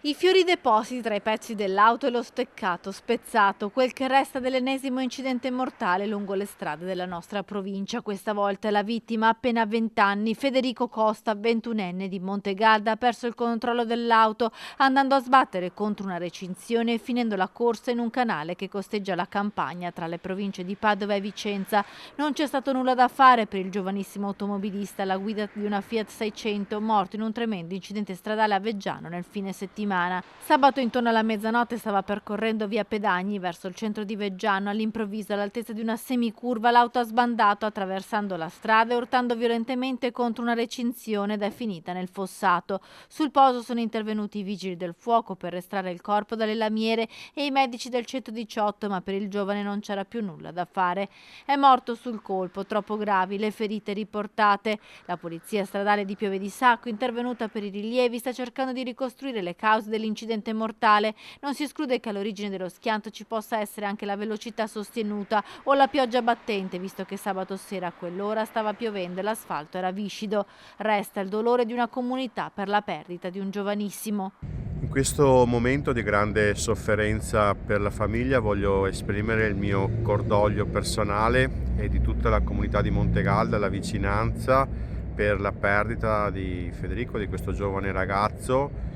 I fiori depositi tra i pezzi dell'auto e lo steccato spezzato, quel che resta dell'ennesimo incidente mortale lungo le strade della nostra provincia. Questa volta la vittima ha appena 20 anni. Federico Costa, 21enne di Montegalda, ha perso il controllo dell'auto andando a sbattere contro una recinzione e finendo la corsa in un canale che costeggia la campagna tra le province di Padova e Vicenza. Non c'è stato nulla da fare per il giovanissimo automobilista alla guida di una Fiat 600, morto in un tremendo incidente stradale a Veggiano nel fine settimana. Sabato intorno alla mezzanotte stava percorrendo via Pedagni verso il centro di Veggiano. All'improvviso, all'altezza di una semicurva, l'auto ha sbandato attraversando la strada e urtando violentemente contro una recinzione ed è finita nel fossato. Sul posto sono intervenuti i vigili del fuoco per estrarre il corpo dalle lamiere e i medici del 118, ma per il giovane non c'era più nulla da fare. È morto sul colpo, troppo gravi le ferite riportate. La polizia stradale di Pieve di Sacco, intervenuta per i rilievi, sta cercando di ricostruire le cause dell'incidente mortale. Non si esclude che all'origine dello schianto ci possa essere anche la velocità sostenuta o la pioggia battente, visto che sabato sera a quell'ora stava piovendo e l'asfalto era viscido. Resta il dolore di una comunità per la perdita di un giovanissimo. In questo momento di grande sofferenza per la famiglia voglio esprimere il mio cordoglio personale e di tutta la comunità di Montegalda, la vicinanza per la perdita di Federico, di questo giovane ragazzo,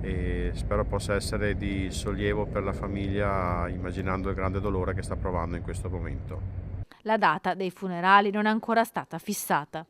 e spero possa essere di sollievo per la famiglia, immaginando il grande dolore che sta provando in questo momento. La data dei funerali non è ancora stata fissata.